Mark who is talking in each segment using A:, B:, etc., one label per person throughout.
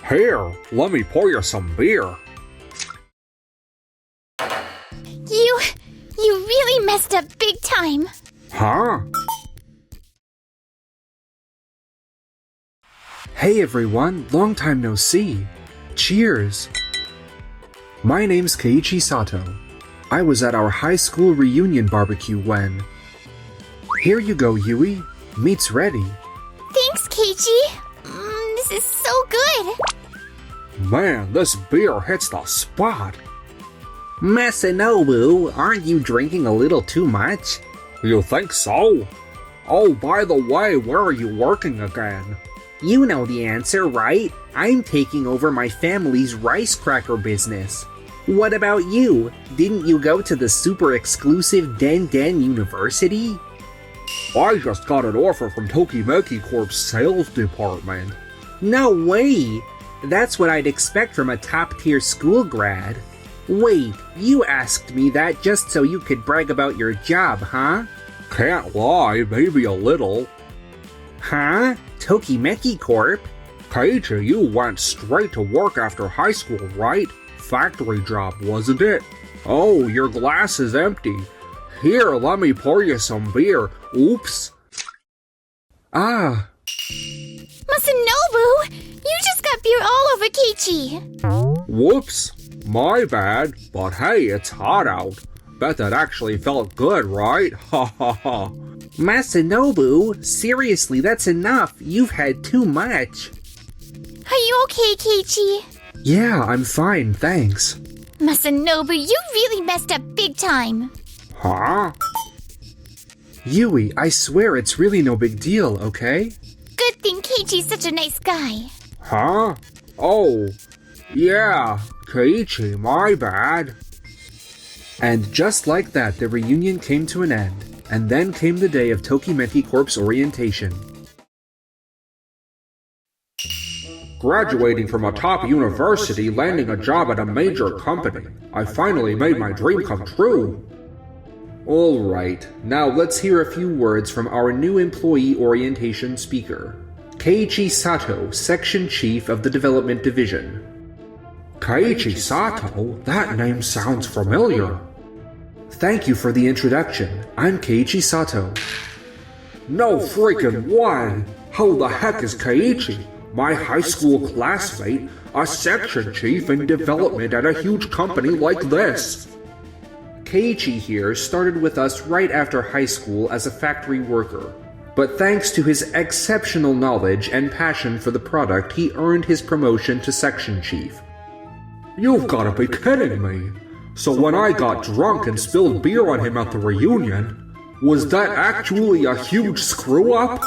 A: Here, let me pour you some beer.
B: You really messed up big time.
A: Huh?
C: Hey everyone, long time no see. Cheers! My name's Keiichi Sato. I was at our high school reunion barbecue when... Here you go, Yui. Meat's ready.
B: Thanks, Keiichi. This is so good.
A: Man, this beer hits the spot.
D: Masanobu, aren't you drinking a little too much?
A: You think so? Oh, by the way, where are you working again?
D: You know the answer, right? I'm taking over my family's rice cracker business. What about you? Didn't you go to the super exclusive Den University?
A: I just got an offer from Tokimeki Corp's sales department.
D: No way! That's what I'd expect from a top-tier school grad. Wait, you asked me that just so you could brag about your job, huh?
A: Can't lie, maybe a little.
D: Huh? Tokimeki Corp?
A: Keiichi, you went straight to work after high school, right? Factory job, wasn't it? Oh, your glass is empty. Here, let me pour you some beer. Oops.
C: Ah,
B: Masanobu, you just got beer all over Keiichi.
A: Whoops. My bad. But hey, it's hot out. Bet that actually felt good, right? Ha ha ha.
D: Masanobu, seriously, that's enough. You've had too much.
B: Are you okay, Keiichi?
C: yeah, I'm fine, thanks.
B: Masanobu, you really messed up big time.
A: Huh?
C: Yui, I swear it's really no big deal, okay?
B: Good thing Keiichi's such a nice guy.
A: Huh? Oh, yeah. Keiichi, my bad.
C: And just like that, the reunion came to an end, and then came the day of Tokimeki Corp's orientation.
A: Graduating from a top university, landing a job at a major company. I finally made my dream come true.
C: Alright, now let's hear a few words from our new employee orientation speaker. Keiichi Sato, Section Chief of the Development Division.
A: Keiichi Sato? That name sounds familiar.
C: Thank you for the introduction. I'm Keiichi Sato.
A: No freaking way! How the heck is Keiichi? My high school classmate, a section chief in development at a huge company like this.
C: Keiichi here started with us right after high school as a factory worker. But thanks to his exceptional knowledge and passion for the product, he earned his promotion to section chief.
A: You've gotta be kidding me. So when I got drunk and spilled beer on him at the reunion, was that actually a huge screw-up?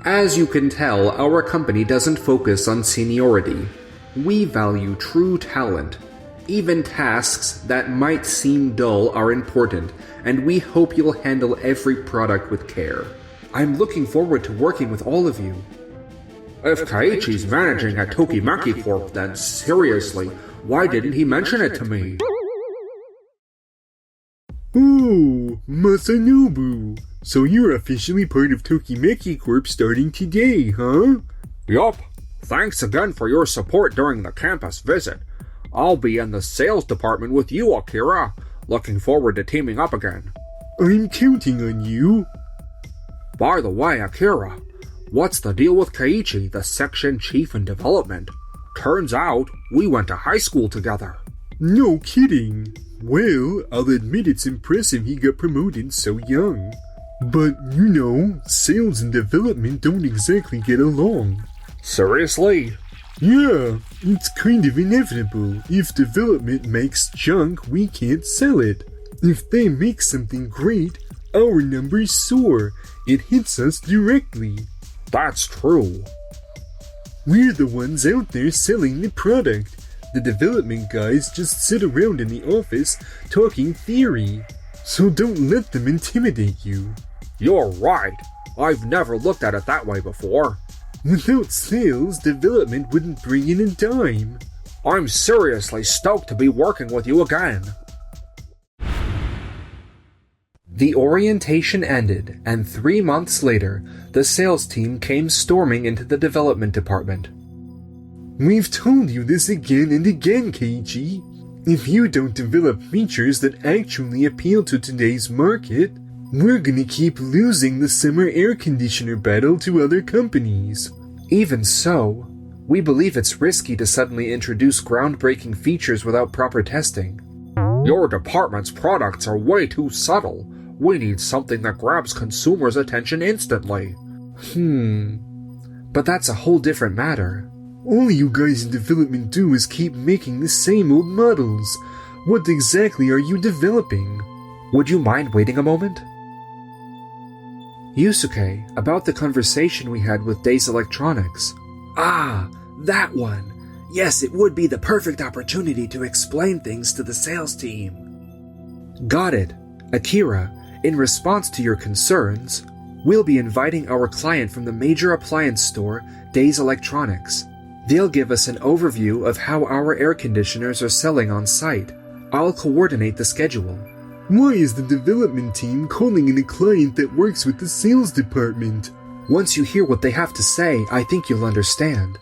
C: As you can tell, our company doesn't focus on seniority. We value true talent. Even tasks that might seem dull are important, and we hope you'll handle every product with care. I'm looking forward to working with all of you.
A: If Keiichi's managing at Tokimeki Corp, then seriously, why didn't he mention it to me?
E: Oh, Masanobu. So you're officially part of Tokimeki Corp starting today, huh?
A: Yup. Thanks again for your support during the campus visit. I'll be in the sales department with you, Akira. Looking forward to teaming up again.
E: I'm counting on you.
A: By the way, Akira, what's the deal with Keiichi, the section chief in development? Turns out, we went to high school together.
E: No kidding. Well, I'll admit it's impressive he got promoted so young. But, you know, sales and development don't exactly get along.
A: Seriously?
E: Yeah, it's kind of inevitable. If development makes junk, we can't sell it. If they make something great, our numbers soar. It hits us directly.
A: That's true.
E: We're the ones out there selling the product. The development guys just sit around in the office talking theory. So don't let them intimidate you.
A: You're right. I've never looked at it that way before.
E: Without sales, development wouldn't bring in a dime.
A: I'm seriously stoked to be working with you again.
C: The orientation ended, and 3 months later, the sales team came storming into the development department.
E: We've told you this again and again, Keiichi. If you don't develop features that actually appeal to today's market, we're gonna keep losing the summer air conditioner battle to other companies.
C: Even so, we believe it's risky to suddenly introduce groundbreaking features without proper testing.
A: Your department's products are way too subtle. We need something that grabs consumers' attention instantly.
C: But that's a whole different matter.
E: All you guys in development do is keep making the same old models. What exactly are you developing?
C: Would you mind waiting a moment? Yusuke, about the conversation we had with Days Electronics.
F: Ah, that one. Yes, it would be the perfect opportunity to explain things to the sales team.
C: Got it. Akira, in response to your concerns, we'll be inviting our client from the major appliance store, Days Electronics. They'll give us an overview of how our air conditioners are selling on site. I'll coordinate the schedule.
E: Why is the development team calling in a client that works with the sales department?
C: Once you hear what they have to say, I think you'll understand.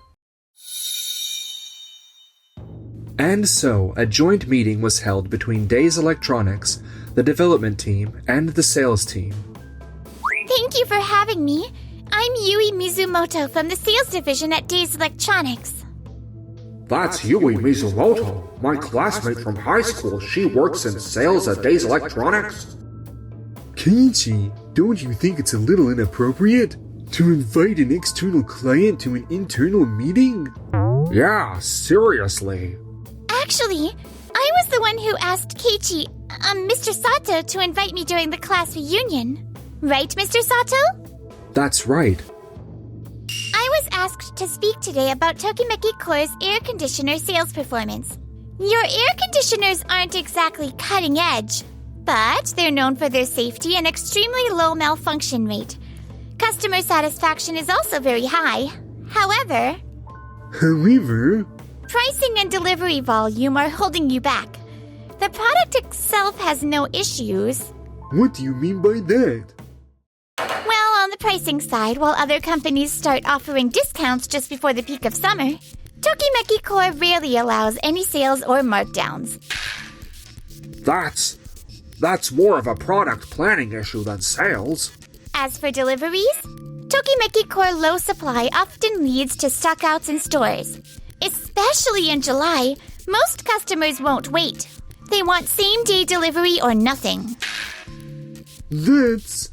C: And so, a joint meeting was held between Days Electronics, the development team, and the sales team.
B: Thank you for having me. I'm Yui Mizumoto from the sales division at Days Electronics.
A: That's Yui Mizumoto, my classmate from high school. She works in sales at Days Electronics.
E: Keiichi, don't you think it's a little inappropriate to invite an external client to an internal meeting?
A: Yeah, seriously.
B: Actually, I was the one who asked Keiichi, Mr. Sato, to invite me during the class reunion. Right, Mr. Sato?
C: That's right.
B: I was asked to speak today about Tokimeki Core's air conditioner sales performance. Your air conditioners aren't exactly cutting edge, but they're known for their safety and extremely low malfunction rate. Customer satisfaction is also very high. However, pricing and delivery volume are holding you back. The product itself has no issues.
E: What do you mean by that?
B: Well, on the pricing side, while other companies start offering discounts just before the peak of summer, Tokimeki Core rarely allows any sales or markdowns.
A: That's more of a product planning issue than sales.
B: As for deliveries, Tokimeki Core low supply often leads to stockouts in stores. Especially in July, most customers won't wait. They want same-day delivery or nothing.
E: That's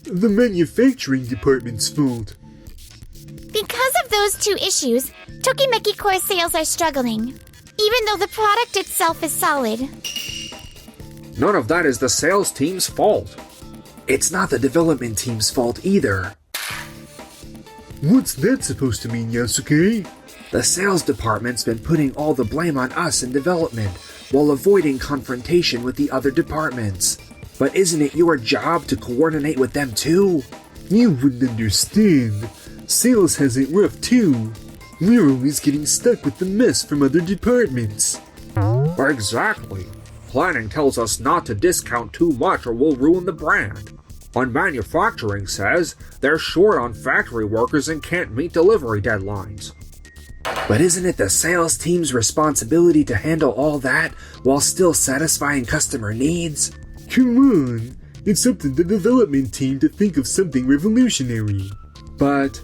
E: the manufacturing department's fault.
B: Because of those two issues, Tokimeki Core sales are struggling, even though the product itself is solid.
A: None of that is the sales team's fault.
F: It's not the development team's fault either.
E: What's that supposed to mean, Yasuke?
F: The sales department's been putting all the blame on us in development, while avoiding confrontation with the other departments. But isn't it your job to coordinate with them too?
E: You wouldn't understand. Sales has it rough too. We're always getting stuck with the mess from other departments.
A: Exactly. Planning tells us not to discount too much or we'll ruin the brand. And manufacturing says they're short on factory workers and can't meet delivery deadlines.
F: But isn't it the sales team's responsibility to handle all that while still satisfying customer needs?
E: Come on, it's up to the development team to think of something revolutionary.
C: But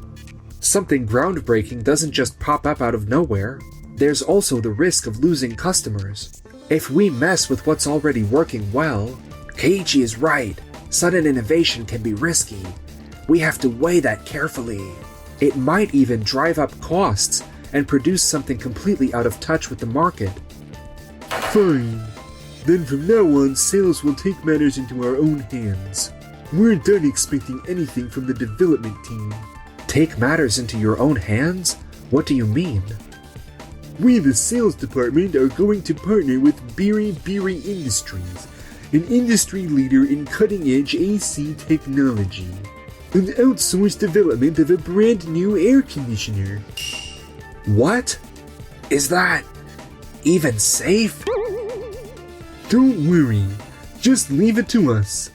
C: something groundbreaking doesn't just pop up out of nowhere. There's also the risk of losing customers. If we mess with what's already working well,
F: Keiichi is right. Sudden innovation can be risky. We have to weigh that carefully.
C: It might even drive up costs and produce something completely out of touch with the market.
E: Fine. Then from now on, sales will take matters into our own hands. We're done expecting anything from the development team.
C: Take matters into your own hands? What do you mean?
E: We, the sales department, are going to partner with Biri Industries, an industry leader in cutting-edge AC technology, and outsource development of a brand new air conditioner.
F: What? Is that even safe?
E: Don't worry, just leave it to us.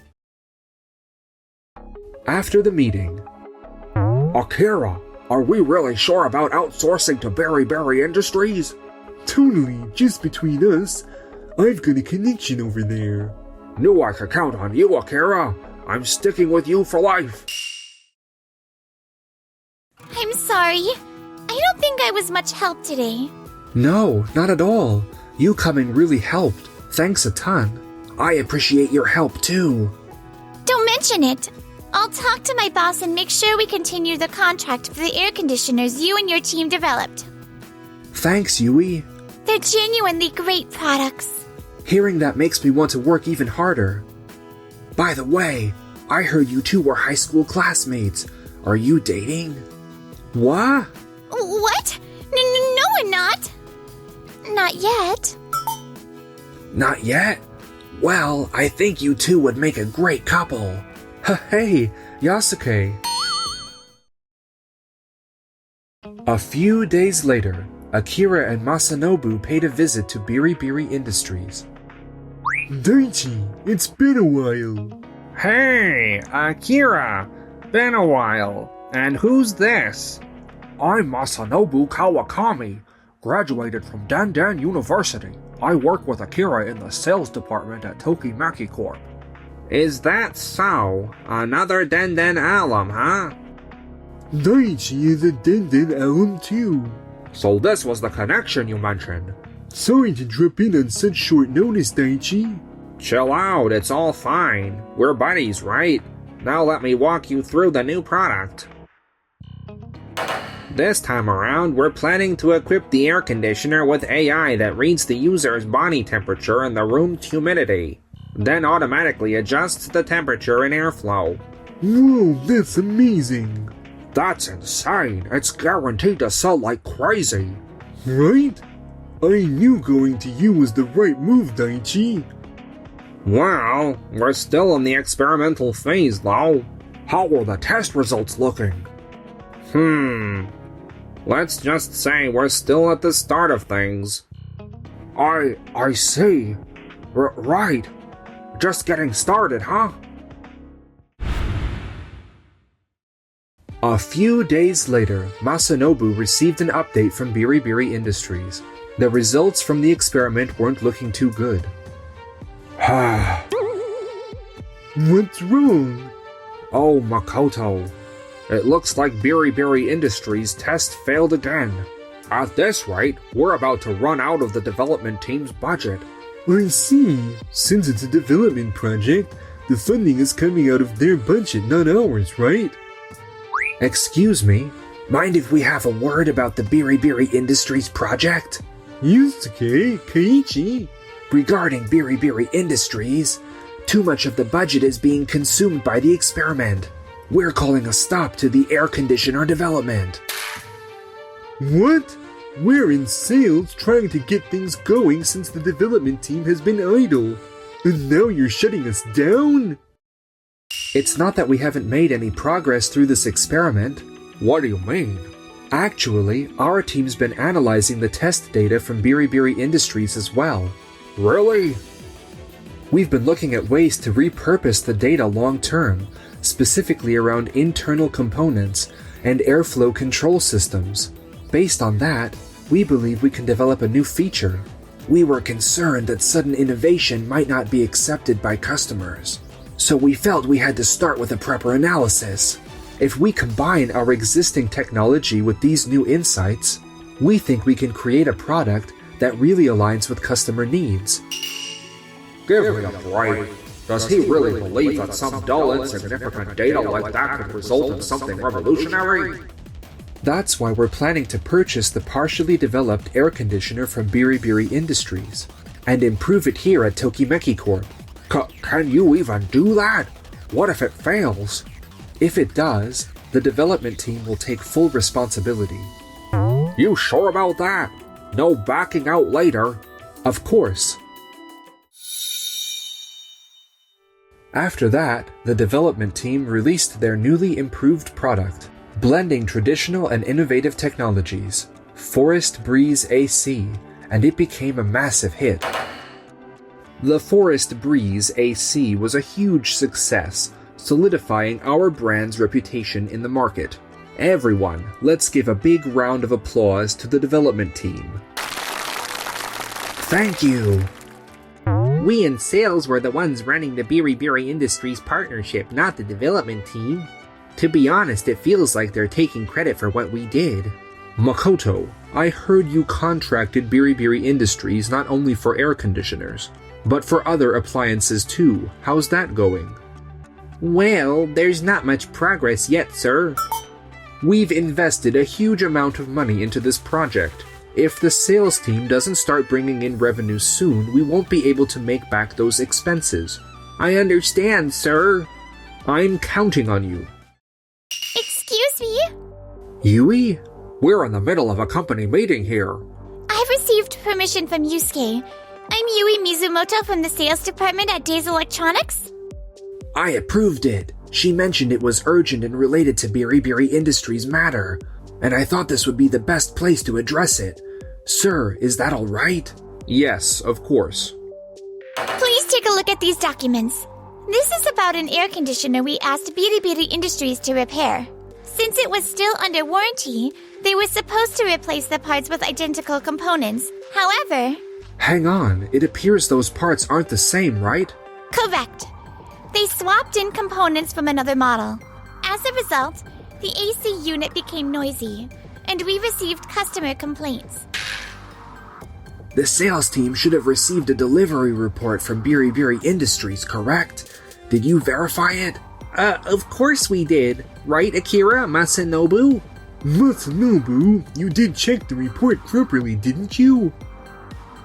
C: After the meeting,
A: Akira,
F: Are we really sure about outsourcing to Berry Industries?
E: Totally, just between us. I've got a connection over there.
F: Knew I could count on you, Akira. I'm sticking with you for life.
B: I'm sorry. I don't think I was much help today.
C: No, not at all. You coming really helped. Thanks a ton.
F: I appreciate your help too.
B: Don't mention it. I'll talk to my boss and make sure we continue the contract for the air conditioners you and your team developed.
C: Thanks, Yui.
B: They're genuinely great products.
C: Hearing that makes me want to work even harder.
F: By the way, I heard you two were high school classmates. Are you dating?
C: What?
B: What? No, we're not. Not yet.
F: Not yet? Well, I think you two would make a great couple.
C: Hey, Yasuke. A few days later, Akira and Masanobu paid a visit to Biribiri Industries.
E: Daichi, it's been a while.
A: Hey, Akira. Been a while. And who's this?
F: I'm Masanobu Kawakami, graduated from Dandan University. I work with Akira in the sales department at Tokimeki Corp.
A: Is that so? Another Denden alum, huh?
E: Daichi is a Denden alum too.
A: So this was the connection you mentioned.
E: Sorry to drop in on such short notice, Daichi.
A: Chill out, it's all fine. We're buddies, right? Now let me walk you through the new product. This time around, we're planning to equip the air conditioner with AI that reads the user's body temperature and the room's humidity, then automatically adjusts the temperature and airflow.
E: Whoa, that's amazing.
F: That's insane. It's guaranteed to sell like crazy.
E: Right? I knew going to you was the right move, Daichi.
A: Well, we're still in the experimental phase, though.
F: How are the test results looking?
A: Let's just say we're still at the start of things.
F: I see. Right. Just getting started, huh?
C: A few days later, Masanobu received an update from Biribiri Industries. The results from the experiment weren't looking too good.
E: What's wrong?
A: Oh, Makoto. It looks like Biribiri Industries' test failed again. At this rate, we're about to run out of the development team's budget.
E: I see. Since it's a development project, the funding is coming out of their budget, not ours, right?
C: Excuse me?
F: Mind if we have a word about the Biribiri Industries project?
E: Yusuke, Keiichi.
F: Regarding Biribiri Industries, too much of the budget is being consumed by the experiment. We're calling a stop to the air conditioner development.
E: What? We're in sales trying to get things going since the development team has been idle. And now you're shutting us down?
C: It's not that we haven't made any progress through this experiment.
A: What do you mean?
C: Actually, our team's been analyzing the test data from Biribiri Industries as well.
A: Really?
C: We've been looking at ways to repurpose the data long term, specifically around internal components and airflow control systems. Based on that, we believe we can develop a new feature.
F: We were concerned that sudden innovation might not be accepted by customers, so we felt we had to start with a proper analysis.
C: If we combine our existing technology with these new insights, we think we can create a product that really aligns with customer needs.
A: Give me a break. Does he really believe that some dull, insignificant data like that could result in something revolutionary?
C: That's why we're planning to purchase the partially developed air conditioner from Biribiri Industries and improve it here at Tokimeki Corp.
A: Can you even do that? What if it fails?
C: If it does, the development team will take full responsibility.
A: You sure about that? No backing out later?
C: Of course. After that, the development team released their newly improved product, blending traditional and innovative technologies, Forest Breeze AC, and it became a massive hit. The Forest Breeze AC was a huge success, solidifying our brand's reputation in the market. Everyone, let's give a big round of applause to the development team.
F: Thank you.
D: We in sales were the ones running the Biribiri Industries partnership, not the development team. To be honest, it feels like they're taking credit for what we did.
C: Makoto, I heard you contracted Biribiri Industries not only for air conditioners, but for other appliances too. How's that going?
D: Well, there's not much progress yet, sir.
C: We've invested a huge amount of money into this project. If the sales team doesn't start bringing in revenue soon, we won't be able to make back those expenses.
D: I understand, sir.
C: I'm counting on you.
B: Excuse me?
A: Yui? We're in the middle of a company meeting here.
B: I've received permission from Yusuke. I'm Yui Mizumoto from the sales department at Days Electronics.
F: I approved it. She mentioned it was urgent and related to Biribiri Industries matter, and I thought this would be the best place to address it. Sir, is that all right?
C: Yes, of course.
B: Please take a look at these documents. This is about an air conditioner we asked Biribiri Industries to repair. Since it was still under warranty, they were supposed to replace the parts with identical components. However...
C: Hang on, it appears those parts aren't the same, right?
B: Correct. They swapped in components from another model. As a result, the AC unit became noisy, and we received customer complaints.
F: The sales team should have received a delivery report from Biribiri Industries, correct? Did you verify it?
D: Of course we did. Right, Akira, Masanobu?
E: Matsunobu, you did check the report properly, didn't you?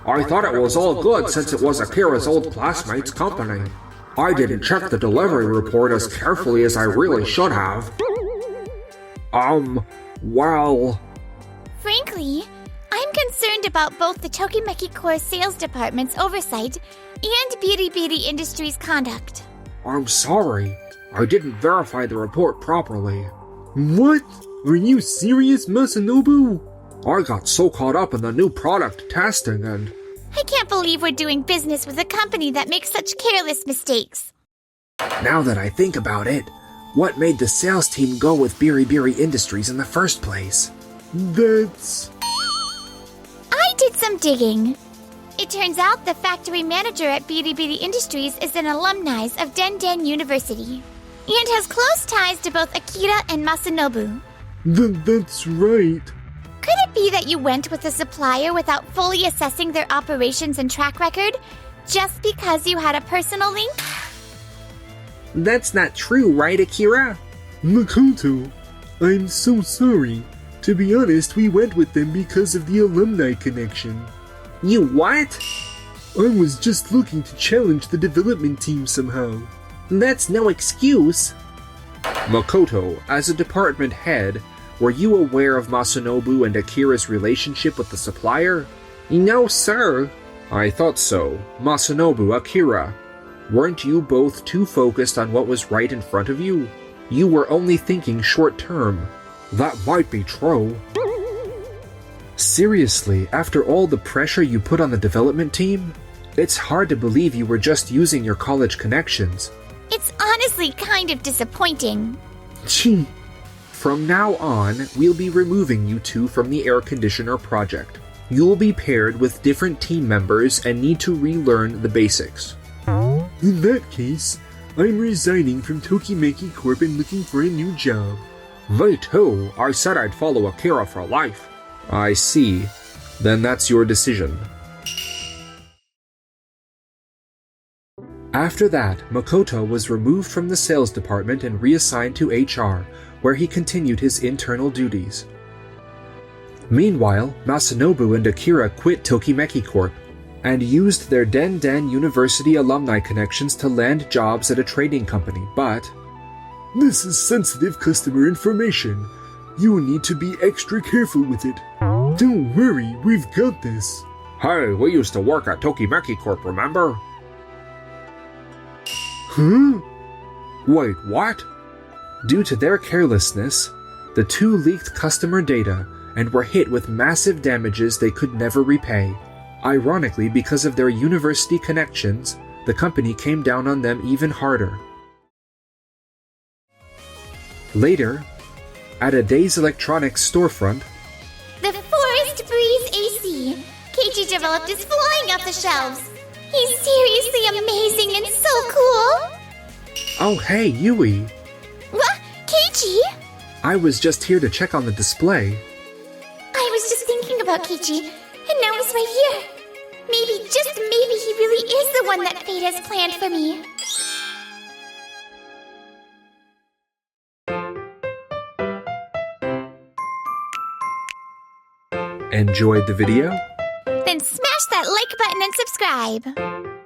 A: I thought it was all good since it was Akira's old classmate's company. I didn't check the delivery report as carefully as I really should have. Well...
B: Frankly, I'm concerned about both the Tokimeki Corps sales department's oversight and Biribiri Industries' conduct.
A: I'm sorry. I didn't verify the report properly.
E: What? Are you serious, Masanobu?
A: I got so caught up in the new product testing and...
B: I can't believe we're doing business with a company that makes such careless mistakes.
F: Now that I think about it, what made the sales team go with Biribiri Industries in the first place?
E: That's...
B: I did some digging. It turns out the factory manager at Biribiri Industries is an alumni of Den University and has close ties to both Akira and Masanobu.
E: That's right.
B: Could it be that you went with a supplier without fully assessing their operations and track record, just because you had a personal link?
D: That's not true, right, Akira?
E: Makoto, I'm so sorry. To be honest, we went with them because of the alumni connection.
D: You what?
E: I was just looking to challenge the development team somehow.
D: That's no excuse.
C: Makoto, as a department head, were you aware of Masanobu and Akira's relationship with the supplier?
D: No, sir.
C: I thought so. Masanobu, Akira. Weren't you both too focused on what was right in front of you? You were only thinking short term.
A: That might be true.
C: Seriously, after all the pressure you put on the development team? It's hard to believe you were just using your college connections.
B: It's honestly kind of disappointing.
E: Gee.
C: From now on, we'll be removing you two from the air conditioner project. You'll be paired with different team members and need to relearn the basics.
E: In that case, I'm resigning from Tokimeki Corp and looking for a new job.
A: Me too. I said I'd follow Akira for life.
C: I see. Then that's your decision. After that, Makoto was removed from the sales department and reassigned to HR, where he continued his internal duties. Meanwhile, Masanobu and Akira quit Tokimeki Corp and used their Den University alumni connections to land jobs at a trading company, but...
E: This is sensitive customer information. You need to be extra careful with it. Don't worry, we've got this.
A: Hey, we used to work at Tokimeki Corp, remember?
E: Huh?
A: Wait, what?
C: Due to their carelessness, the two leaked customer data and were hit with massive damages they could never repay. Ironically, because of their university connections, the company came down on them even harder. Later, At a Days Electronics storefront,
B: The Forest Breeze AC. Keiji developed is flying off the shelves. He's seriously amazing and so cool.
C: oh hey, Yui.
B: What? Keiji?
C: I was just here to check on the display.
B: I was just thinking about Keiji, and now he's right here. Maybe, just maybe, he really is the one that fate has planned for me.
C: Enjoyed the video?
B: Then smash that like button and subscribe.